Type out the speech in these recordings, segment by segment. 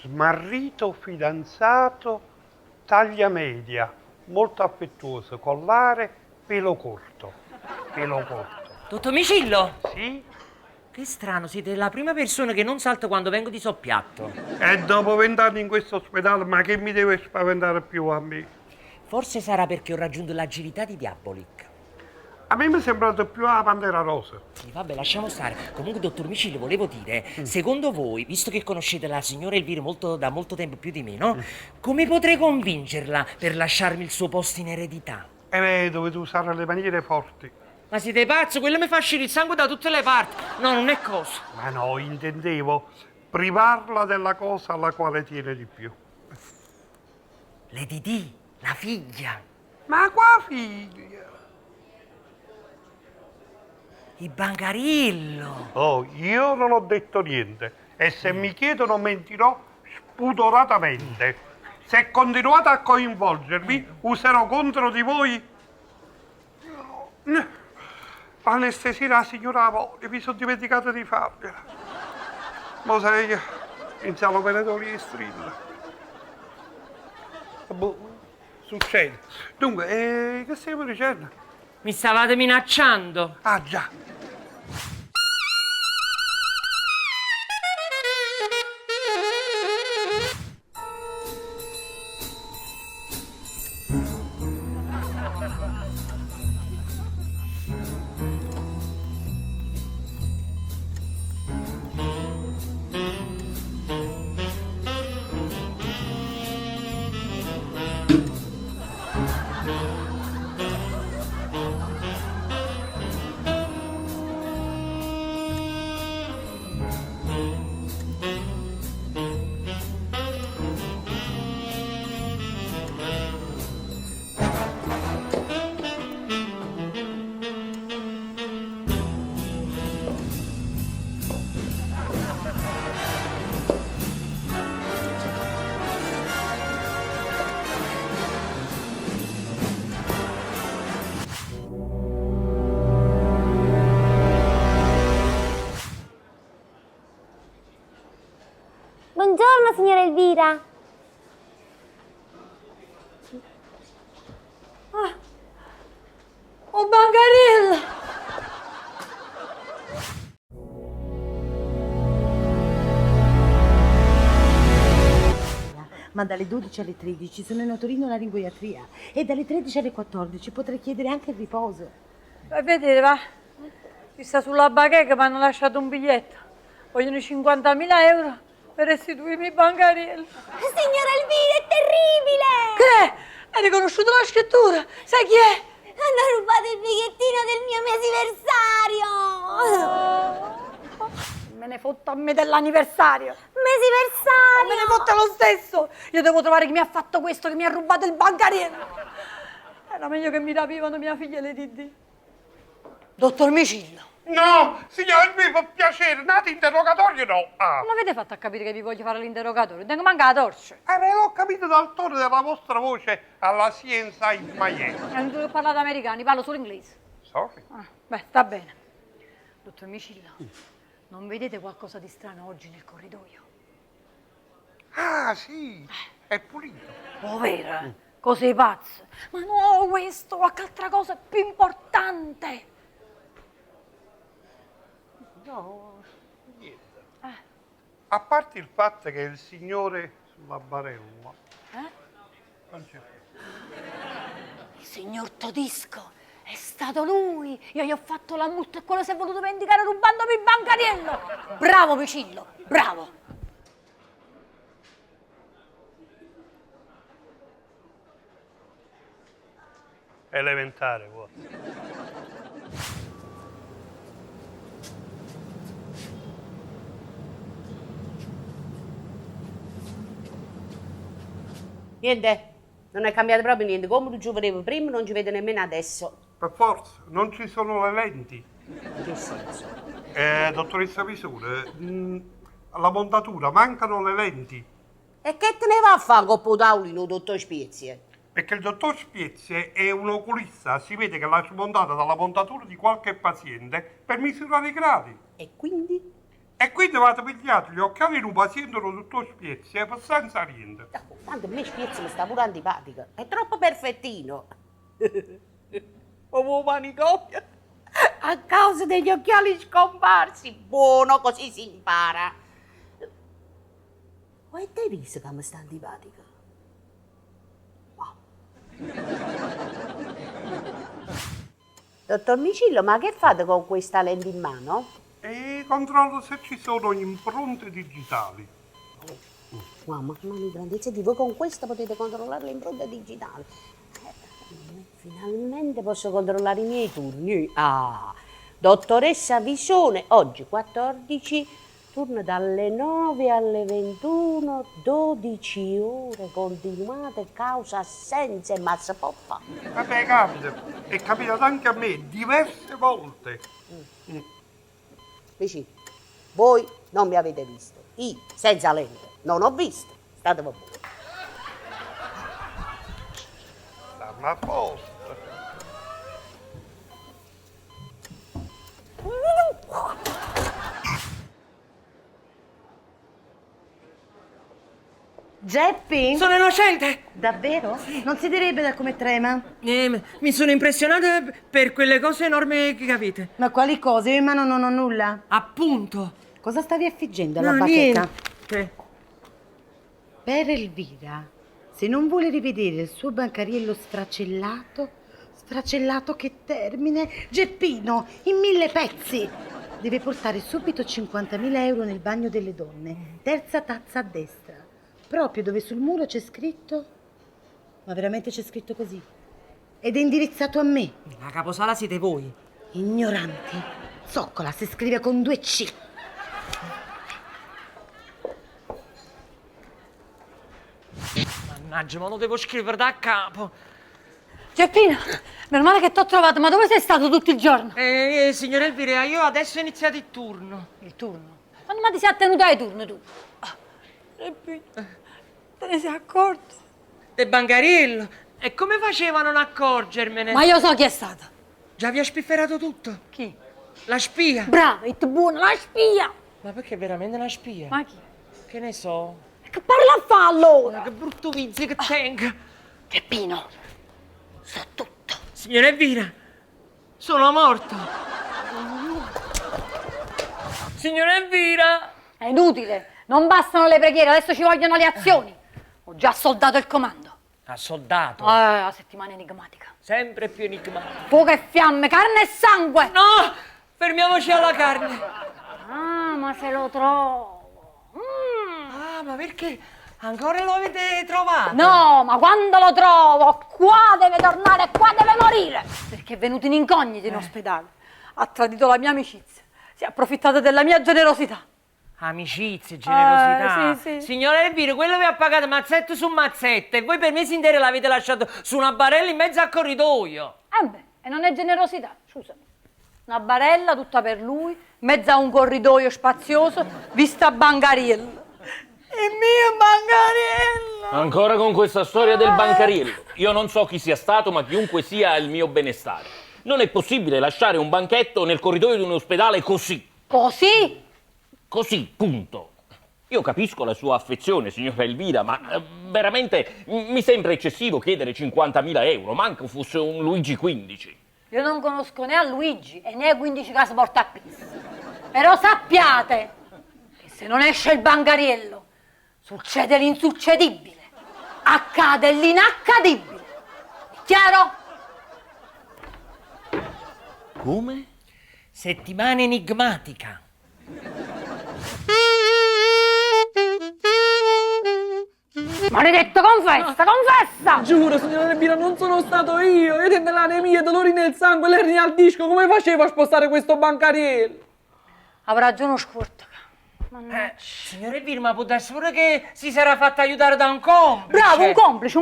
Smarrito fidanzato, taglia media, molto affettuoso, collare, pelo corto. Pelo corto. Dottor Micillo? Sì? Che strano, siete la prima persona che non salta quando vengo di soppiatto. E dopo 20 anni in questo ospedale, ma che mi deve spaventare più a me? Forse sarà perché ho raggiunto l'agilità di Diabolic. A me mi è sembrato più la Pantera Rosa. Sì, vabbè, lasciamo stare. Comunque, dottor Micillo, volevo dire, secondo voi, visto che conoscete la signora Elvira da molto tempo più di me, no? Come potrei convincerla per lasciarmi il suo posto in eredità? E beh, dovete usare le maniere forti. Ma siete pazzi? Quello mi fa uscire il sangue da tutte le parti. No, non è cosa. Ma no, intendevo privarla della cosa alla quale tiene di più. Lady Di, la figlia. Ma qua figlia? Il bancarillo. Oh, io non ho detto niente. E se mi chiedono mentirò spudoratamente. Se continuate a coinvolgermi, userò contro di voi l'anestesia alla signora Avoli. Mi sono dimenticato di fargliela. Ma sai che in sala operatoria strilla. Boh, succede. Dunque, che stiamo dicendo? Mi stavate minacciando. Ah già. Buongiorno, signora Elvira. Oh, bancarella! Ma dalle 12 alle 13 sono in Otorino la linguiatria e dalle 13 alle 14 potrei chiedere anche il riposo. Vai a vedere, va. Ci sta sulla bacheca, mi hanno lasciato un biglietto. Vogliono 50.000 euro per restituirmi i bancarelli. Signora Elvira, è terribile! Che? Hai riconosciuto la scrittura? Sai chi è? Hanno rubato il bigliettino del mio mesiversario! Me ne fotto a me dell'anniversario. Mesiversario! Me ne fotto lo stesso. Io devo trovare chi mi ha fatto questo, che mi ha rubato il bancarello. Era meglio che mi rapivano mia figlia e le Didi. Dottor Micillo. No, signor, mi fa piacere, nato interrogatorio no. Ah. Come avete fatto a capire che vi voglio fare l'interrogatorio? Tengo manca la torcia. Beh, l'ho capito dal tono della vostra voce alla Scienza in Miami. Non devo parlare americani, parlo solo inglese. Sorry. Beh, sta bene. Dottor Micillo, non vedete qualcosa di strano oggi nel corridoio? Ah, sì, è pulito. Oh, vero? Cose pazze. Ma no, questo, qualche altra cosa più importante. No, niente. A parte il fatto che il signore sulla barella non c'è più. Il signor Todisco, è stato lui. Io gli ho fatto la multa e quello si è voluto vendicare rubandomi il bancariello. Bravo, Micillo, bravo. Elementare, vuoi. Niente, non è cambiato proprio niente. Come ci vedevo prima, non ci vedo nemmeno adesso. Per forza, non ci sono le lenti. In che senso? Dottoressa Visore, alla montatura mancano le lenti. E che te ne va a fare con Paolino, dottor Spezie? Perché il dottor Spezie è un oculista, si vede che l'ha smontata dalla montatura di qualche paziente per misurare i gradi. E quindi? E quindi avete pigliato gli occhiali di un paziente tutto spiezzi, e senza niente. Tanto a me Spiezzi mi sta pure antipatica. È troppo perfettino. Come un manicomio. A causa degli occhiali scomparsi. Buono, così si impara. Ma hai te visto che mi sta antipatica? Dottor Micillo, ma che fate con questa lente in mano? E controllo se ci sono impronte digitali. Mamma mia, grandezza di voi con questo potete controllare le impronte digitali. Finalmente posso controllare i miei turni. Ah, dottoressa Visone, oggi 14, turno dalle 9 alle 21, 12 ore continuate, causa assenza e massa poppa. Vabbè, capita. È capitato anche a me diverse volte. Vicino, voi non mi avete visto. Io, senza lente, non ho visto. State buoni. Stanno a posto. Geppi? Sono innocente! Davvero? Non si direbbe da come trema? Mi sono impressionata per quelle cose enormi che capite. Ma quali cose? Io in mano non ho nulla. Appunto. Cosa stavi affiggendo alla No, bacheca? niente. Per Elvira, se non vuole rivedere il suo bancariello sfracellato che termine, Geppino, in 1000 pezzi, deve portare subito 50.000 euro nel bagno delle donne, terza tazza a destra, proprio dove sul muro c'è scritto, ma veramente c'è scritto così, ed è indirizzato a me. La caposala siete voi. Ignoranti, zoccola si scrive con 2 C. Mannaggia, ma lo devo scrivere da capo. Geppino, meno male che t'ho trovato, ma dove sei stato tutto il giorno? Signora Elvira, io adesso ho iniziato il turno. Il turno? Quando mai ti sei attenuto ai turni tu? Geppino, te ne sei accorto? Del bancariello. E come facevo a non accorgermene? Ma io so chi è stato. Già vi ha spifferato tutto. Chi? La spia. Bravo, it buono, la spia! Ma perché è veramente una spia? Ma chi? Che ne so. Che parla a fa allora? Che brutto vizio che tengo. Geppino, so tutto. Signora Elvira, sono morto. Signora Elvira. È inutile, non bastano le preghiere, adesso ci vogliono le azioni. Ho già soldato il comando. Ha soldato. La settimana enigmatica. Sempre più enigmatico. Fuoco e fiamme, carne e sangue. No! Fermiamoci alla carne. Ah, ma se lo trovo. Ah, ma perché? Ancora lo avete trovato? No, ma quando lo trovo, qua deve tornare, qua deve morire. Perché è venuto in incognito in ospedale. Ha tradito la mia amicizia. Si è approfittato della mia generosità. Amicizie, generosità. Sì. Signora Elvira, quello vi ha pagato mazzetto su mazzetto e voi per mesi interi l'avete lasciato su una barella in mezzo al corridoio. E non è generosità, scusami. Una barella tutta per lui, mezzo a un corridoio spazioso, vista bancariello. Il mio bancariello! Ancora con questa storia del bancariello. Io non so chi sia stato, ma chiunque sia ha il mio benestare. Non è possibile lasciare un banchetto nel corridoio di un ospedale così. Così? Così, punto. Io capisco la sua affezione, signora Elvira, ma veramente mi sembra eccessivo chiedere 50.000 euro, manco fosse un Luigi XV. Io non conosco né a Luigi e né a 15 case porta a pizza. Però sappiate che se non esce il bancariello, succede l'insuccedibile. Accade l'inaccadibile. Chiaro? Come? Settimana enigmatica. Maledetto, confessa! Giuro, signora Elvira, non sono stato io. Io tendo l'anemia, dolori nel sangue, l'ernia al disco. Come facevo a spostare questo bancariello? Avrà ragione uno scorto. Mannaggia. Signora Elvira, ma può darsi pure che si sarà fatta aiutare da un complice. Bravo, un complice.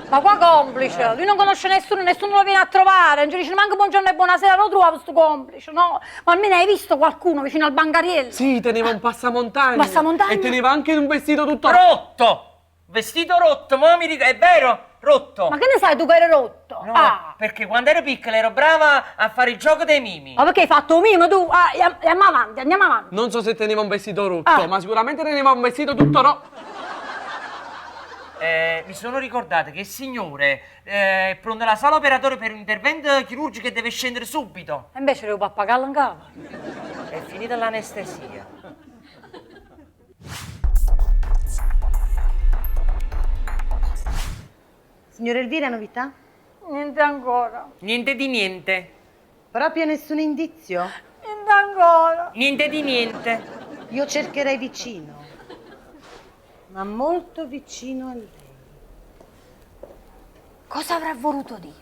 Ma qua complice? Lui non conosce nessuno lo viene a trovare. Non ci dice neanche buongiorno e buonasera, lo trovo sto complice, no? Ma almeno hai visto qualcuno vicino al bancariello? Sì, teneva un passamontagna. Passamontagna? E teneva anche un vestito tutto Rotto! Vestito rotto, mo mi dico, è vero? Rotto. Ma che ne sai tu che eri rotto? No, Ah. perché quando ero piccola ero brava a fare il gioco dei mimi. Ma perché hai fatto un mimo tu? Ah, andiamo avanti, andiamo avanti. Non so se teneva un vestito rotto, Ah. ma sicuramente teneva un vestito tutto Mi sono ricordato che il signore è pronto alla sala operatorio per un intervento chirurgico e deve scendere subito. E invece devo pappagallo in capo. È finita l'anestesia. Signora Elvira, novità? Niente ancora. Niente di niente. Proprio nessun indizio? Niente ancora. Niente di niente. Io cercherei vicino, ma molto vicino a lei. Cosa avrà voluto dire?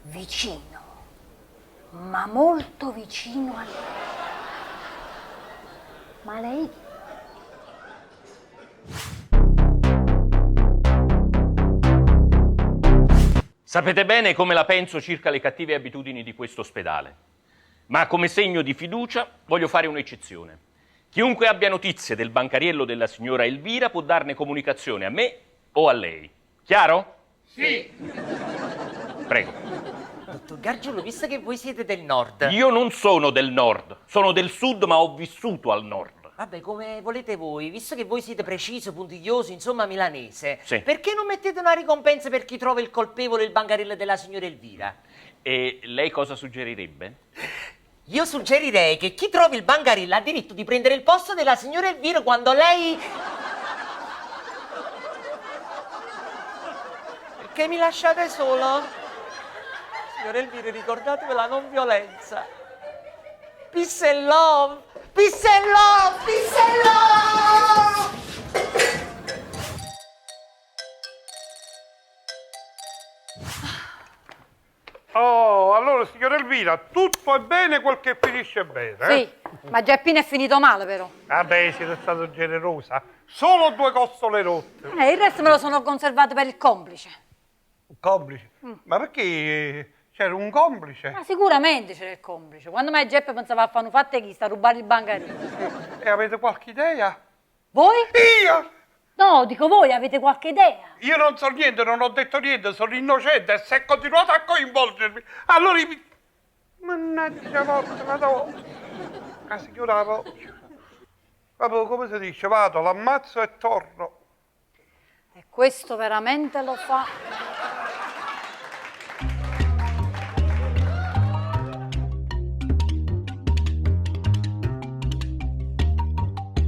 Vicino, ma molto vicino a lei. Ma lei? Sapete bene come la penso circa le cattive abitudini di questo ospedale, ma come segno di fiducia voglio fare un'eccezione. Chiunque abbia notizie del bancariello della signora Elvira può darne comunicazione a me o a lei. Chiaro? Sì. Prego. Dottor Gargiulo, visto che voi siete del nord. Io non sono del nord, sono del sud, ma ho vissuto al nord. Vabbè, come volete voi, visto che voi siete preciso, puntiglioso, insomma milanese, Sì. perché non mettete una ricompensa per chi trova il colpevole il bancarello della signora Elvira? E lei cosa suggerirebbe? Io suggerirei che chi trovi il bancarello ha diritto di prendere il posto della signora Elvira quando lei... Perché mi lasciate solo? Signora Elvira, ricordatevi la non violenza. Peace and love! Peace and love! Peace and love! Oh, allora, signora Elvira, tutto è bene quel che finisce bene, eh? Sì, ma Geppino è finito male però. Vabbè, siete stata generosa. Solo 2 costole rotte. Il resto me lo sono conservato per il complice. Un complice? Ma perché c'era un complice? Ma sicuramente c'era il complice. Quando mai Geppe pensava a fare un fatto chi sta a rubare il bancarello. E avete qualche idea? Voi? Io? No, dico voi, avete qualche idea? Io non so niente, non ho detto niente, sono innocente e se continuate a coinvolgermi, allora mi... Mannaggia morte, madonna. La signora la voce. Vabbè, come si dice, vado, l'ammazzo e torno. E questo veramente lo fa